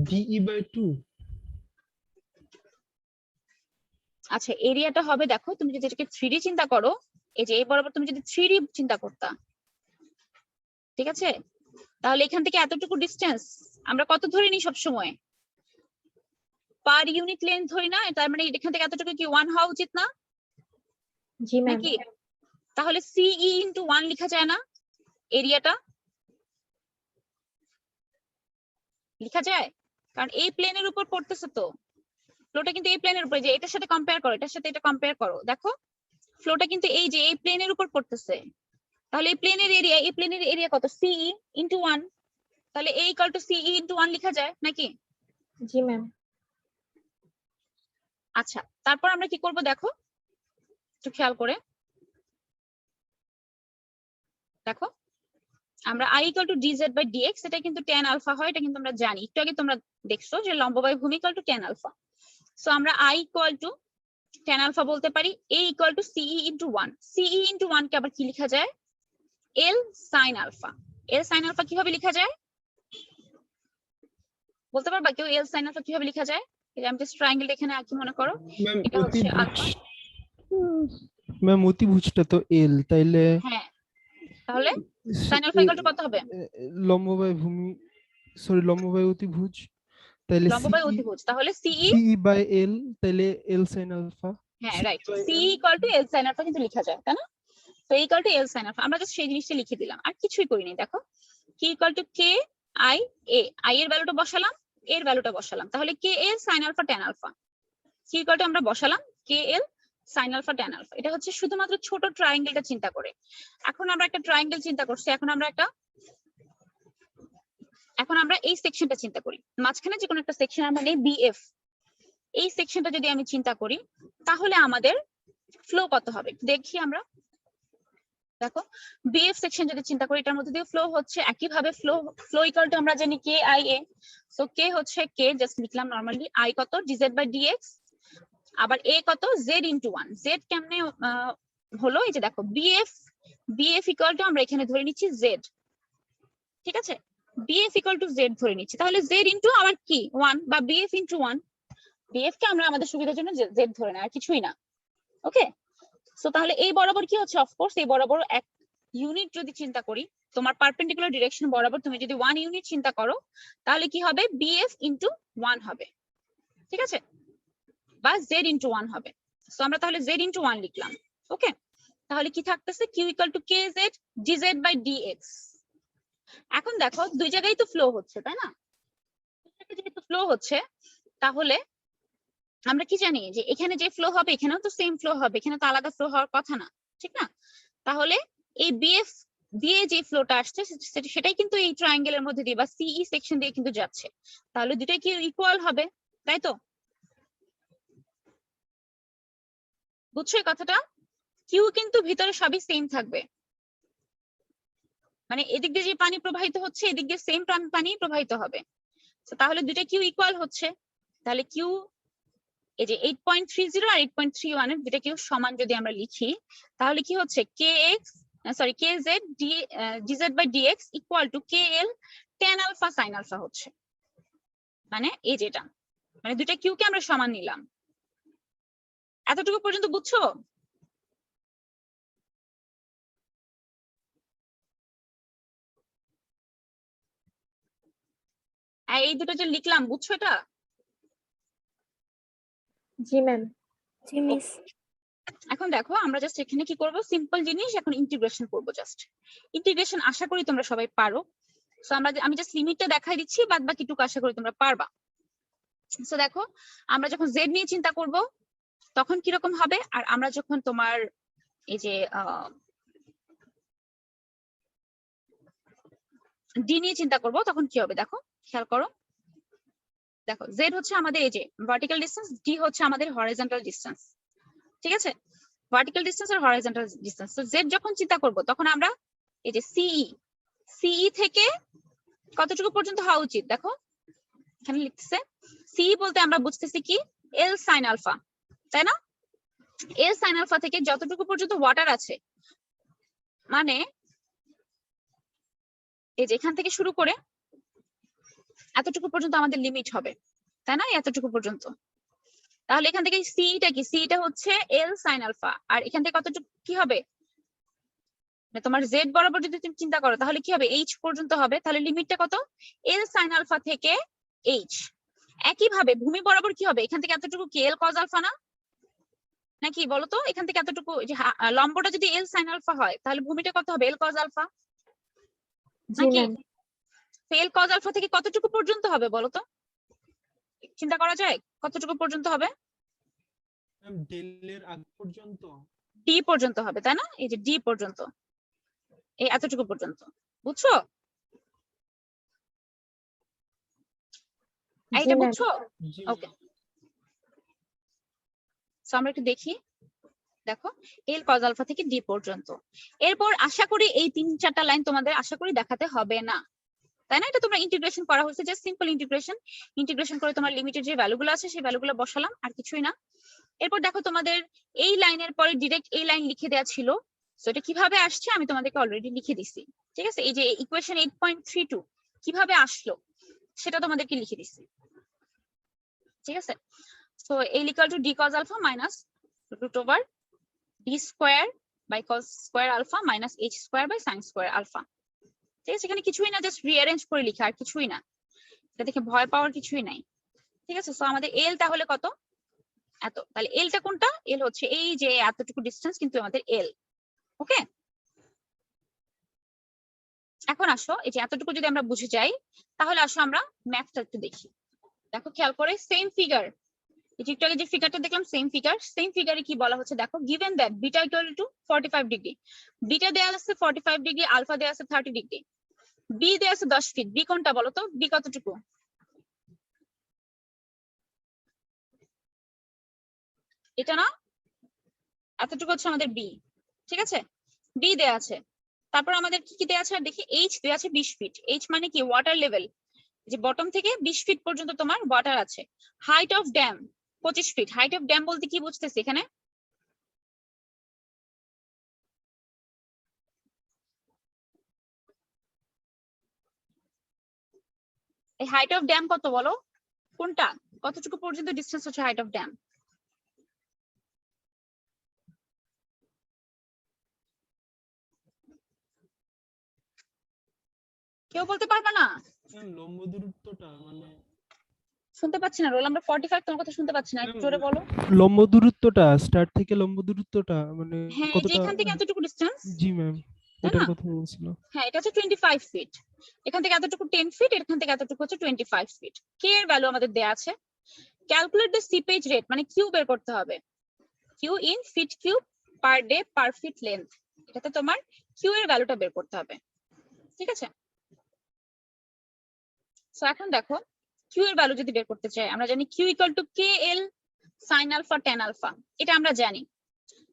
DE/2। আচ্ছা, এরিয়াটা হবে, দেখো তুমি যদি এটাকে 3D চিন্তা করো, এই যে এই বরাবর তুমি যদি 3D চিন্তা করতা, ঠিক আছে, তাহলে এখান থেকে এতটুকু ডিস্টেন্স আমরা কত ধরে নিই সবসময়? পার ইউনিট লেন্থ ধরি না? তার মানে এখান থেকে এতটুকু কি 1 হওয়া উচিত না? জি ম্যাম। নাকি? তাহলে সিই ইন্টু 1 লেখা যায় না? এরিয়াটা লেখা যায়, কারণ এই প্লেনের উপর পড়তেছে তো ফ্লোটা, কিন্তু এই প্লেনের উপরে, যে এটার সাথে কম্পেয়ার করো, এটার সাথে এটা কম্পেয়ার করো, দেখো ফ্লোটা কিন্তু এই যে এই প্লেনের উপর পড়তেছে, তাহলে এই প্লেনের এরিয়া কত? সিই ইন্টু 1, তাহলে এ ইকুয়াল টু সিই ইন্টু 1 লেখা যায় নাকি? জি ম্যাম। আচ্ছা, তারপর আমরা কি করব দেখো, একটু খেয়াল করে দেখো, আমরা i equal to dz by dx, এটা কিন্তু tan আলফা হয়, এটা কিন্তু আমরা জানি, একটু আগে তোমরা দেখছো যে লম্ব বাই ভূমি equal to tan alpha. So আমরা i equal to tan alpha বলতে পারি, a equal to CE into 1। CE into 1 কে আবার কি লেখা যায়? l sin alpha. l sin alpha কিভাবে লেখা যায় বলতে পারবা কেউ? l sin আলফা কিভাবে লেখা যায়? এই যে আমি জাস্ট ট্রায়াঙ্গেল এখানে আঁকি, মনে করো ম্যাম এটা হচ্ছে আলফা। ম্যাম অতিভুজটা তো এল, তাইলে হ্যাঁ, তাহলে sin আলফা ইকুয়াল টু কত হবে? লম্ব বাই ভূমি, সরি লম্ব বাই অতিভুজ, তাইলে লম্ব বাই অতিভুজ, তাহলে সিই, সিই বাই এল, তাইলে এল সাইন আলফা। হ্যাঁ CE right, by C L। Equal to L sine alpha কিন্তু লেখা যায়, তাই না? তো equal to L sine alpha, আমরা জাস্ট সেই জিনিসটা লিখে দিলাম, আর কিছুই করিনি। দেখো কি equal to K I A, I এর ভ্যালুটা বসালাম, এর ভ্যালুটা বসালাম, তাহলে K L sine alpha tan alpha, কি ইকুয়াল টু আমরা বসালাম K L sine alpha tan alpha. এটা হচ্ছে শুধুমাত্র ছোট ট্রায়াঙ্গেলটা চিন্তা করে। এখন আমরা একটা ট্রায়াঙ্গেল চিন্তা করছি, এখন আমরা এই সেকশনটা চিন্তা করি, মাঝখানে যে কোনো একটা সেকশন আমরা নেই বিএফ, এই সেকশনটা যদি আমি চিন্তা করি, তাহলে আমাদের ফ্লো কত হবে দেখি আমরা। দেখো বিএফ সেকশন যদি চিন্তা করি, এটার মধ্যে দিয়ে ফ্লো হচ্ছে, একইভাবে ফ্লো ইকুয়াল টু আমরা জানি কে আই এ। সো কে হচ্ছে কে, জাস্ট লিখলাম নরমালি, আই কত ডিজেড বাই ডিএক্স, আবার এ কত জেড ইন্টু 1। জেড কেমনে হলো? এই যে দেখো বিএফ ইকুয়াল টু আমরা এখানে ধরে নিচ্ছি জেড, ঠিক আছে, বিএফ ইকুয়াল টু জেড ধরে নিচ্ছি, তাহলে জেড ইন্টু আবার কি 1, বা বিএফ ইন্টু 1, বিএফ কে আমরা আমাদের সুবিধার জন্য জেড ধরে না, আর কিছুই না। ওকে, সো তাহলে এই বরাবর কি হচ্ছে, অফকোর্স এই বরাবর এক ইউনিট যদি চিন্তা করি, তোমার পারপেন্ডিকুলার ডিরেকশন বরাবর তুমি যদি 1 ইউনিট চিন্তা করো, তাহলে কি হবে? বিএফ ইন্টু 1 হবে, ঠিক আছে, বা জেড ইন্টু 1 হবে। সো আমরা তাহলে জেড ইন্টু 1 লিখলাম। ওকে, তাহলে কি থাকতেছে? Q equal to K Z DZ by DX. এখন দেখো দুই জায়গায় তো ফ্লো হচ্ছে, তাই না? যেহেতু ফ্লো হচ্ছে, তাহলে আমরা কি জানি যে এখানে যে ফ্লো হবে এখানেও তো সেম ফ্লো হবে, এখানে তো আলাদা ফ্লো হওয়ার কথা না, ঠিক না? তাহলে এই বিএফ দিয়ে যে ফ্লোটা আসছে সেটাই কিন্তু এই ট্রায়াঙ্গেলের মধ্যে দিয়ে বা সিই সেকশন দিয়ে কিন্তু যাচ্ছে, তাহলে দুটাই কি ইকুয়াল হবে, তাই তো? বুঝছো এই কথাটা? কিউ কিন্তু ভিতরে সবই সেম থাকবে, মানে এদিক দিয়ে যে পানি প্রবাহিত হচ্ছে এদিক দিয়ে সেম পানি প্রবাহিত হবে। তাহলে দুটা কিউ ইকুয়াল হচ্ছে, তাহলে কিউ এই যে 8.30 আর 8.31 এর দুটা কিউ সমান যদি আমরা লিখি, তাহলে কি হচ্ছে? K Z DZ by d X equal to K L tan alpha sine alpha হচ্ছে, মানে এই যেটা, মানে দুটা কিউ কে আমরা সমান নিলাম। এতটুকু পর্যন্ত বুঝছো? এই দুটো যে লিখলাম বুঝছো এটা? জি ম্যাম। জি মিস। এখন দেখো আমরা জাস্ট এখানে কি করব, সিম্পল জিনিস এখন ইন্টিগ্রেশন করব। জাস্ট ইন্টিগ্রেশন আশা করি তোমরা সবাই পারো। সো আমি জাস্ট লিমিটটা দেখাই দিচ্ছি, বাদ বাকিটুকু আশা করি তোমরা পারবা। সো দেখো আমরা যখন জেড নিয়ে চিন্তা করব তখন কিরকম হবে, আর আমরা যখন তোমার এই যে ডি নিয়ে চিন্তা করব তখন কি হবে দেখো, খেয়াল করো। দেখো জেড হচ্ছে আমাদের এই যে ভার্টিক্যাল ডিসটেন্স, ডি হচ্ছে আমাদের হরাইজন্টাল ডিসটেন্স, ঠিক আছে? ভার্টিক্যাল ডিসটেন্স আর হরাইজন্টাল ডিসটেন্স। তো জেড যখন চিন্তা করব তখন আমরা এই যে সিই থেকে কতটুকু পর্যন্ত হওয়া উচিত, দেখো এখানে লিখতেছে সিই বলতে আমরা বুঝতেছি কি এল সাইন আলফা, তাই না? এল সাইন আলফা থেকে যতটুকু পর্যন্ত ওয়াটার আছে, মানে এই যে এখান থেকে শুরু করে এতটুকু পর্যন্ত আমাদের লিমিট হবে, তাই না? এতটুকু পর্যন্ত। তাহলে এখান থেকে সিটা কি, সিটা হচ্ছে এল সাইন আলফা, আর এখান থেকে কতটুকু কি হবে, তোমার জেড বরাবর যদি তুমি চিন্তা করো তাহলে কি হবে, এইচ পর্যন্ত হবে। তাহলে লিমিটটা কত, এল সাইন আলফা থেকে এইচ। একইভাবে ভূমি বরাবর কি হবে, এখান থেকে এতটুকু কি এল কজ আলফা না, নাকি বলতো? এখান থেকে এতটুকু যে লম্বটা যদি এল সাইন আলফা হয় তাহলে ভূমিটা কত হবে, এল কজ আলফা জি নাকি? ম্যাম। এল কজ আলফা থেকে কতটুকু পর্যন্ত হবে বলতো, চিন্তা করা যায় কতটুকু পর্যন্ত হবে? ম্যাম ডেল এর আগ পর্যন্ত ডি পর্যন্ত হবে, তাই না? এই যে ডি পর্যন্ত, এই এতটুকু পর্যন্ত, বুঝছো? জি এইটা ম্যাম। বুঝছো? জি ওকে, সো আমরা একটু দেখি। দেখো এল কজ আলফা থেকে ডি পর্যন্ত। এরপর আশা করি এই 3-4টা লাইন তোমাদের আশা করি দেখাতে হবে না, তাই না? এটা তোমরা ইন্টিগ্রেশন করা হয়েছে, জাস্ট সিম্পল ইন্টিগ্রেশন। ইন্টিগ্রেশন করে তোমার লিমিটের যে ভ্যালুগুলো আছে সেই ভ্যালুগুলো বসালাম, আর কিছুই না। এরপর দেখো তোমাদের এই লাইনের পরে ডিরেক্ট এই লাইন লিখে দেওয়া ছিল। সো এটা কিভাবে আসছে আমি তোমাদেরকে অলরেডি লিখে দিছি, ঠিক আছে? এই যে ইকুয়েশন 8.32 কিভাবে আসলো সেটা তোমাদেরকে লিখে দিছি, ঠিক আছে? So L equal to D cos alpha minus root over D square by cos square alpha minus H square by sine square alpha, ঠিক আছে? এখানে কিছুই না, জাস্ট রিঅ্যারেঞ্জ করে লিখা, আর কিছুই না। এটা দেখে ভয় পাওয়ার কিছুই নাই, ঠিক আছে? সো আমাদের এল তাহলে কত, এত। তাহলে এলটা কোনটা, এল হচ্ছে এই যে এতটুকু ডিসটেন্স, কিন্তু আমাদের এল। ওকে, এখন আসো এই যে এতটুকু যদি আমরা বুঝে যাই তাহলে আসো আমরা ম্যাথটা একটু দেখি। দেখো খেয়াল করে, সেম ফিগার, এই যে একটু আগে যে ফিগারটা দেখলাম সেম ফিগার, সেম ফিগারে কি বলা হচ্ছে দেখো, given that beta equal to 45 degree, beta দেয়া আছে 45 ডিগ্রি, আলফা দেয়া আছে 30 ডিগ্রি, বি দেয়া আছে 10 ফিট। বি কোনটা বলো তো, বি কতটুকু? এটা না, এতটুকু হচ্ছে আমাদের বি, ঠিক আছে? বি দেয়া আছে। তারপর আমাদের কি কি দেয়া আছে দেখি, এইচ দেয়া আছে 20 ফিট। এইচ মানে কি, ওয়াটার লেভেল, যে বটম থেকে 20 ফিট পর্যন্ত তোমার ওয়াটার আছে। Height of dam 25 feet. Height of dam বলতে কি বুঝতেছি এখানে, এই হাইট অফ ড্যাম কত বলো, কোনটা, কতটুকু পর্যন্ত ডিসটেন্স হচ্ছে হাইট অফ ড্যাম? কেউ বলতে পারবে না? ম্যাম লম্ব দূরত্বটা মানে শুনতে পাচ্ছি না রোল, আমরা 45, তোমার কথা শুনতে পাচ্ছি না, একটু জোরে বলো। লম্ব দূরত্বটা স্টার্ট থেকে লম্ব দূরত্বটা মানে হ্যাঁ, এই যে কতটা? এখান থেকে এতটুকু ডিসটেন্স, জি ম্যাম, তাই এটার না? কথা বলছিল। হ্যাঁ, এটা হচ্ছে 25 ফিট। এখান থেকে এতটুকু 10 ফিট, এখান থেকে এতটুকু হচ্ছে 25 ফিট। কে এর ভ্যালু আমাদের দেয়া আছে। ক্যালকুলেট দ্য সিপেজ রেট, মানে কিউ বের করতে হবে, Q in feet cube per day per feet length. এটাতে তোমার কিউ এর ভ্যালুটা বের করতে হবে, ঠিক আছে? সো এখন দেখো কিউ এর ভ্যালু যদি বের করতে চাই, আমরা জানি Q equal to K L sine alpha tan alpha, এটা আমরা জানি।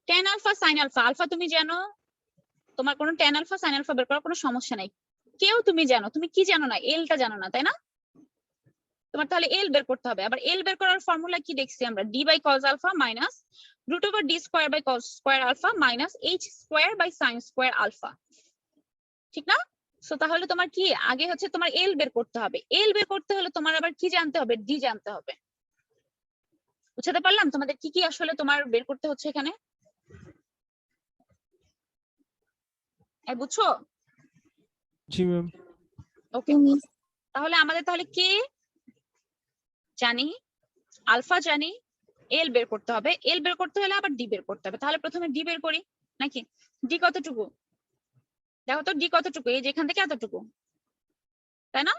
Tan alpha sine alpha, alpha তুমি জানো, তোমার কোনো ট্যান আলফা সাইন আলফা বের করার কোনো সমস্যা নাই। কেউ তুমি জানো, তুমি কি জানো না, এলটা জানো না, তাই না? তোমার তাহলে এল বের করতে হবে। আবার এল বের করার ফর্মুলা কি দেখছি আমরা, D by cos alpha minus root over D square by cos square alpha minus H square by sine square alpha, ঠিক না? সো তাহলে তোমার কি আগে হচ্ছে তোমার এল বের করতে হবে। এল বের করতে হলে তোমার আবার কি জানতে হবে, ডি জানতে হবে। বুঝাতে পারলাম তোমাদের কি কি আসলে তোমার বের করতে হচ্ছে এখানে? বুঝছো? জি ম্যাম। ওকে, তাহলে আমাদের কে জানি, আলফা জানি, এল বের করতে হবে। এল বের করতে হলে আবার ডি বের করতে হবে। তাহলে প্রথমে ডি বের করি নাকি? ডি কতটুকু? দেখো তো ডি কতটুকু, এই যে এখান থেকে এতটুকু, তাই না?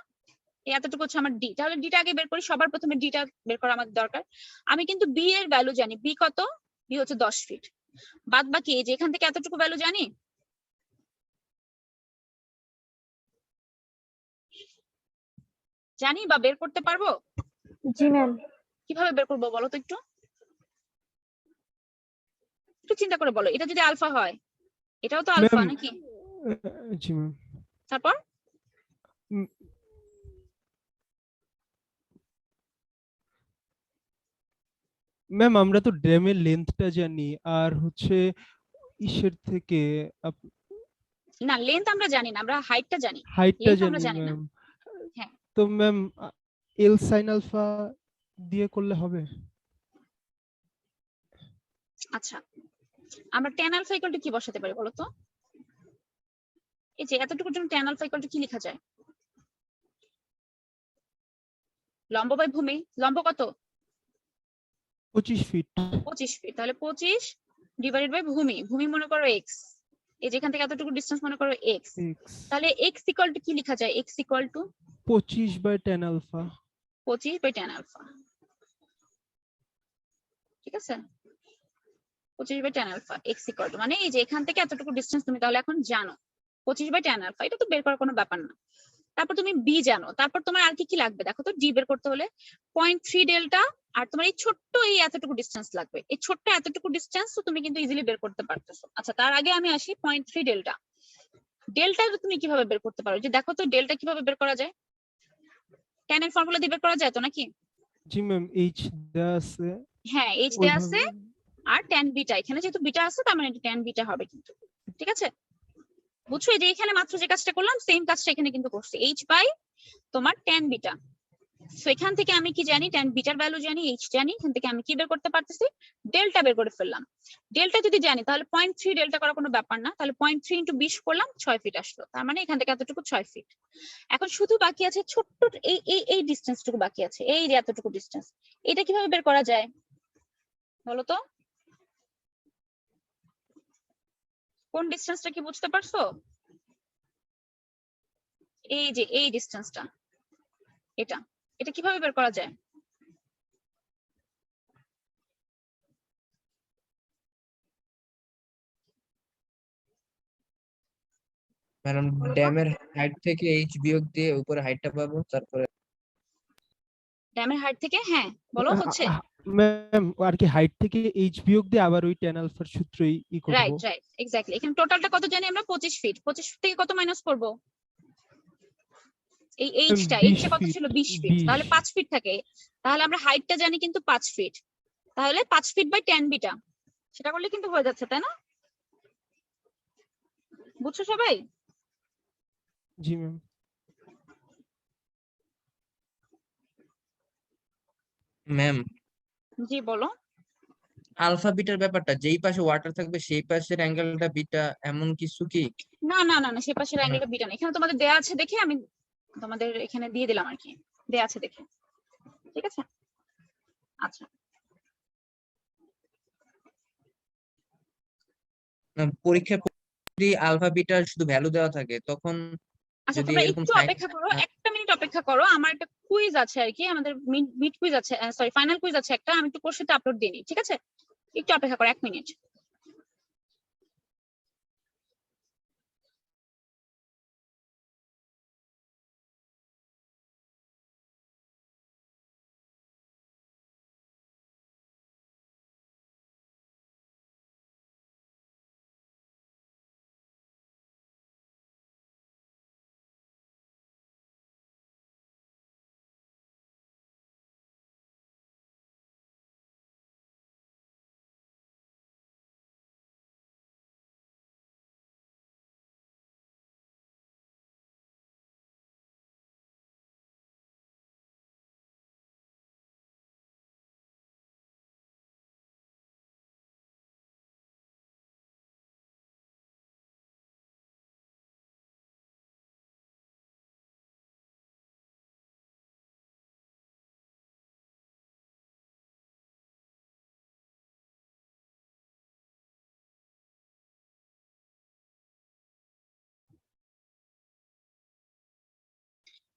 এই এতটুকু হচ্ছে আমার ডি। তাহলে ডিটা আগে বের করি, সবার প্রথমে ডিটা বের করা আমাদের দরকার। আমি কিন্তু বি এর ভ্যালু জানি। বি কত? বি হচ্ছে 10 ফিট। বাদ বাকি এই যে এখান থেকে এতটুকু ভ্যালু জানি, জানি বা বের করতে পারবো? জি ম্যাম। কিভাবে বের করবো বলো তো একটু, একটু চিন্তা করে বলো। এটা যদি আলফা হয়, এটাও তো আলফা ম্যাম নাকি? জি ম্যাম। তারপর ম্যাম আমরা তো ড্যামের লেন্থটা জানি, আর হচ্ছে ইসের থেকে না, লেন্থ আমরা জানি না, আমরা হাইটটা জানি। হাইটটা লেন্থ আমরা জানি জানি না। ম্যাম। হ্যাঁ, তো ম্যাম এল সাইন আলফা দিয়ে করলে হবে? আচ্ছা, আমরা tan আলফা ইকুয়াল টু কি বসাতে পারি বলো তো? এই যে এতটুকুর জন্য tan আলফা ইকুয়াল টু কি লেখা যায়? লম্ব বাই ভূমি, লম্ব কত? 25 ফিট। 25 ফিট। তাহলে 25 ডিভাইডেড বাই ভূমি, ভূমি মনে করো এক্স, এই যেখান থেকে এতটুকু ডিসটেন্স মনে করো এক্স। এক্স তাহলে এক্স ইকুয়াল টু কি লেখা যায়? X equal to 25 by tan alpha. 25 by tan alpha. ঠিক আছে, 25 by tan alpha X equal to, মানে এই যে এখান থেকে এতটুকু ডিসটেন্স তুমি তাহলে এখন জানো 25 বাই tan আলফা। এটা তো বের করার কোনো ব্যাপার না। তারপর তুমি বি জানো, তারপর তোমার আর কি কি লাগবে দেখো তো। ডি বের করতে হলে 0.3 ডেল্টা, আর তোমার এই ছোট্ট এই এতটুকু ডিসটেন্স লাগবে। এই ছোট্ট এতটুকু ডিসটেন্স তো তুমি কিন্তু ইজিলি বের করতে পারতেছো। আচ্ছা, তার আগে আমি আসি 0.3 ডেল্টা। ডেল্টা তুমি কিভাবে বের করতে পারো? যে দেখো তো ডেল্টা কিভাবে বের করা যায়? ট্যান এর ফর্মুলা দিয়ে বের করা যায় তো নাকি? জি ম্যাম, এইচ দেওয়া আছে হ্যাঁ, এইচ দেয়া আছে, ওইভাবে। আর ট্যান বিটা, এখানে যেহেতু বিটা আছে তার মানে এটা ট্যান বিটা হবে কিন্তু। ঠিক আছে, বুঝছো? এই যে এখানে মাত্র যে কাজটা করলাম সেম কাজটা এখানে কিন্তু করছি, এইচ বাই তোমার ট্যান বিটা। সো এখান থেকে আমি কি জানি? ট্যান বিটার ভ্যালু জানি, এইচ জানি। এখান থেকে আমি কি বের করতে পারতেছি? ডেল্টা বের করে ফেললাম। ডেল্টা যদি জানি তাহলে 0.3 ডেল্টা করা কোনো ব্যাপার না। তাহলে 0.3 ইন্টু 20 করলাম, 6 ফিট আসলো। তার মানে এখান থেকে এতটুকু 6 ফিট। এখন শুধু বাকি আছে ছোট্ট এই এই এই ডিসটেন্সটুকু বাকি আছে, এই যে এতটুকু ডিসটেন্স। এটা কিভাবে বের করা যায় বলো তো? কোন ডিসটেন্সটা কি বুঝতে পারছো? এই যে এই ডিসটেন্সটা, এটা এটা কিভাবে বের করা যায়? ম্যাডাম, বলো তো। ড্যামের হাইট থেকে এইচ বিয়োগ দিয়ে উপরে হাইটটা পাবো, তারপরে ড্যামের হাইট থেকে, হ্যাঁ বলো হচ্ছে। ম্যাম আর কি হাইট থেকে এইচ বিয়োগ দিয়ে আবার ওই টেন আলফার সূত্রই করব। Right right, exactly. এখানে টোটালটা কত জানি আমরা? 25 ফিট। 25 ফিট থেকে কত মাইনাস করব? এই এইচটা, 20 এইচটা কত ফিট। ছিল? 20 ফিট। 20। তাহলে 5 ফিট থাকে। তাহলে আমরা হাইটটা জানি কিন্তু 5 ফিট। তাহলে 5 ফিট বাই 10 বিটা, সেটা করলে কিন্তু হয়ে যাচ্ছে, তাই না? বুঝছো সবাই? জি ম্যাম। ম্যাম জি বলো। আলফা বিটার ব্যাপারটা, যেই পাশে ওয়াটার থাকবে সেই পাশের অ্যাঙ্গেলটা বিটা, এমন কিছু কি? না না না না, সে পাশের অ্যাঙ্গেলটা বিটা না। এখানে তোমাদের দেয়া আছে দেখে আমি তোমাদের এখানে দিয়ে দিলাম আর কি, দেয়া আছে দেখে। ঠিক আছে, আচ্ছা। পরীক্ষায় যদি আলফা বিটার শুধু ভ্যালু দেওয়া থাকে, তখন আচ্ছা, যদি তোমরা এরকম একটু সাইন অপেক্ষা করো, একটা মিনিট অপেক্ষা করো। আমার একটা কুইজ আছে আর কি, আমাদের মিড কুইজ আছে, সরি ফাইনাল কুইজ আছে একটা, আমি একটু কোর্সেতে আপলোড দিয়ে নিই। ঠিক আছে, একটু অপেক্ষা করো 1 মিনিট।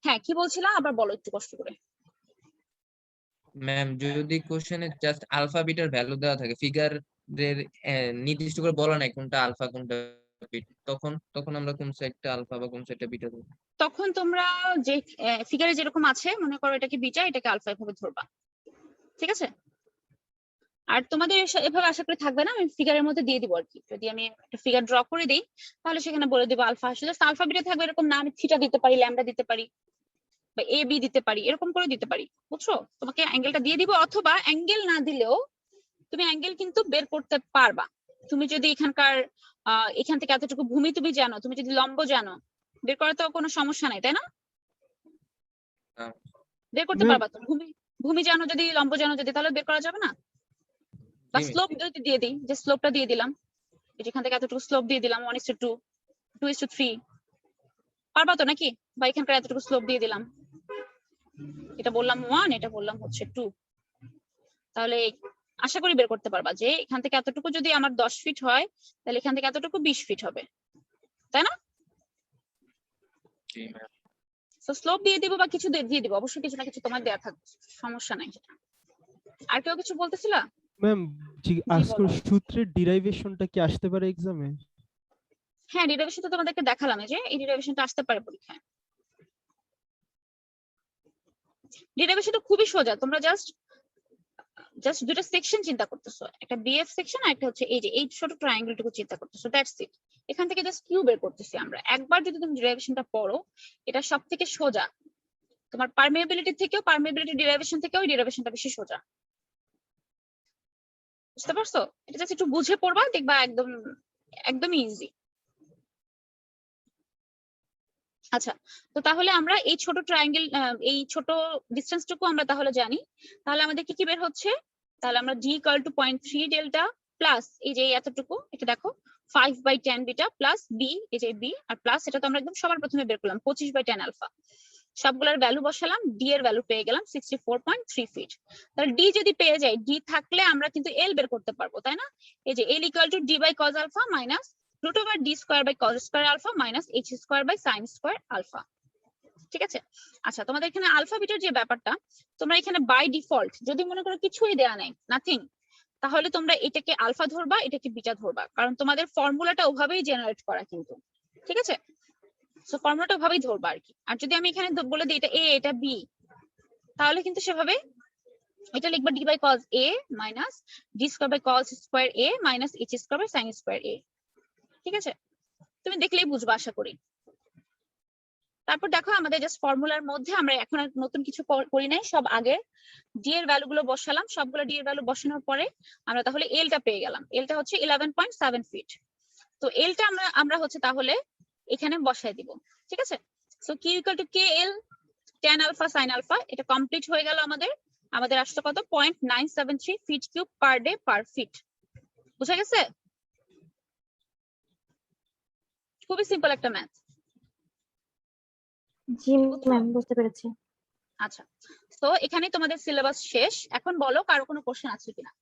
হ্যাঁ কি বলছিলাম আবার বলো একটু কষ্ট করে। ম্যাম যদি কোশ্চেনে জাস্ট আলফা বিটার ভ্যালু দেওয়া থাকে, ফিগার এর নির্দিষ্ট করে বলা নাই কোনটা আলফা কোনটা বিটা, তখন তখন আমরা কোন সাইডটা আলফা বা কোন সাইডটা বিটা ধরবো? তখন তোমরা যে ফিগারে যেরকম আছে মনে করো এটাকে বিটা এটাকে আলফা এভাবে ধরবা, ঠিক আছে? আর তোমাদের এভাবে আশা করি থাকবে না, আমি ফিগারের মধ্যে দিয়ে দিব আর কি। যদি আমি একটা ফিগার ড্র করে দিই তাহলে সেখানে বলে দেবো আলফা, আসলে আলফা বিটা থাকবে এরকম না, আমি থিটা দিতে পারি, ল্যামডা দিতে পারি বা এ বি দিতে পারি, এরকম করে দিতে পারি, বুঝছো? তোমাকে অ্যাঙ্গেলটা দিয়ে দিব, অথবা অ্যাঙ্গেল না দিলেও তুমি অ্যাঙ্গেল কিন্তু বের করতে পারবা। তুমি যদি এখানকার এখান থেকে এতটুকু ভূমি তুমি জানো, তুমি যদি লম্ব জানো, বের করা তো কোনো সমস্যা নাই, তাই না? হ্যাঁ। বের করতে ম্যাম পারবা তো, ভূমি ভূমি জানো যদি, লম্ব জানো যদি, তাহলে বের করা যাবে না? বা জি ম্যাম। স্লোপ যদি দিয়ে দিই, যে স্লোপটা দিয়ে দিলাম, যেখান থেকে এতটুকু স্লোপ দিয়ে দিলাম 1:2, 2:3, পারবা তো নাকি? বা এখানকার এতটুকু স্লোপ দিয়ে দিলাম, এটা বললাম 1, এটা বললাম হচ্ছে 2, তাহলে আশা করি বের করতে পারবা যে এখান থেকে এতটুকু যদি আমার 10 ফিট হয় তাহলে এখান থেকে এতটুকু 20 ফিট হবে, তাই না? জি ম্যাম। তো স্লোপ দিয়ে দিব বা কিছু দিয়ে দিব, অবশ্যই কিছু না কিছু তোমার দেয়া থাকবে, সমস্যা নাই সেটা। আর কেউ কিছু বলতেছিলা? ম্যাম জি আজকের বলো। সূত্রের ডিরাইভেশনটা কি আসতে পারে এক্সামে? হ্যাঁ ডেরিভেশন তো তোমাদেরকে দেখালাম যে এই ডেরিভেশনটা আসতে পারে পরীক্ষায়। ডেরিভেশনটা খুবই সোজা, তোমরা জাস্ট দুটো সেকশন চিন্তা করতেছো, একটা বিএফ সেকশন আর একটা হচ্ছে এই যে এই ছোট ট্রায়াঙ্গেলটুকু চিন্তা করতেছো, দ্যাটস ইট। এখান থেকে জাস্ট কিউ বের করতেছি আমরা। একবার যদি তুমি ডেরিভেশনটা পড়ো, এটা সব থেকে সোজা। তোমার পারমিয়াবিলিটি থেকেও, পারমিয়াবিলিটি ডেরিভেশন থেকেও এই ডেরিভেশনটা বেশি সোজা, বুঝতে পারছো? এটা জাস্ট একটু বুঝে পড়বা, দেখবা একদম একদম ইজি। আচ্ছা, তো তাহলে আমরা এই ছোট ট্রায়াঙ্গেল, এই ছোট ডিসটেন্সটুকু আমরা তাহলে জানি। তাহলে আমাদের কি কি বের হচ্ছে? তাহলে আমরা d = 0.3 ডেল্টা প্লাস এই যে এতটুকু, এটা দেখো 5/10 বিটা প্লাস b, এই যে b আর প্লাস এটা তো আমরা একদম সবার প্রথমে বের করলাম 25/10 আলফা। সবগুলোর ভ্যালু বসালাম, d এর ভ্যালু পেয়ে গেলাম 64.3 ফিট। তাহলে d যদি পেয়ে যাই, d থাকলে আমরা কিন্তু l বের করতে পারবো, তাই না? এই যে l = d/cos alpha minus √d² alpha minus h² sin² alpha, ঠিক আছে? আচ্ছা, তোমাদের এখানে আলফা বিটার যে ব্যাপারটা, তোমরা এখানে বাই ডিফল্ট যদি মনে করো কিছুই দেয়া নাই, নাথিং, তাহলে তোমরা এটাকে আলফা ধরবা, এটাকে বিটা ধরবা, কারণ তোমাদের ফর্মুলাটা ওভাবেই জেনারেট করা কিন্তু, ঠিক আছে? সো ফর্মুলাটা ওভাবেই ধরবা আর কি। আর যদি আমি এখানে বলে দিই এটা এ এটা বি, তাহলে কিন্তু সেভাবে এটা লিখবা d/cos a minus d²/cos² a minus h² sin²a, ঠিক আছে? তুমি দেখলেই বুঝবা আশা করি। তারপর দেখো আমাদের জাস্ট ফর্মুলার মধ্যে আমরা এখন আর নতুন কিছু করি নাই, সব আগে ডি এর ভ্যালু গুলো বসালাম, সবগুলো ডি এর ভ্যালু বসানোর পরে আমরা তাহলে এলটা পেয়ে গেলাম। এলটা হচ্ছে 11.7 ফিট। তো এলটা আমরা হচ্ছে তাহলে এখানে বসাই দিব, ঠিক আছে? So Q equal to K L tan alpha sin alpha, এটা কমপ্লিট হয়ে গেল আমাদের। আমাদের আসছে কত? 0.973 feet cube per day per feet. বুঝা গেছে? খুবই সিম্পল একটা ম্যাথ। জি ম্যাম, বুঝতে পেরেছি। আচ্ছা, তো এখানে তোমাদের সিলেবাস শেষ। এখন বলো কারো কোনো কোশ্চেন আছে কিনা?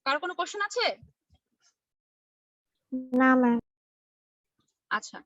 কারো কোনো কোশ্চেন আছে? না ম্যাম। আচ্ছা,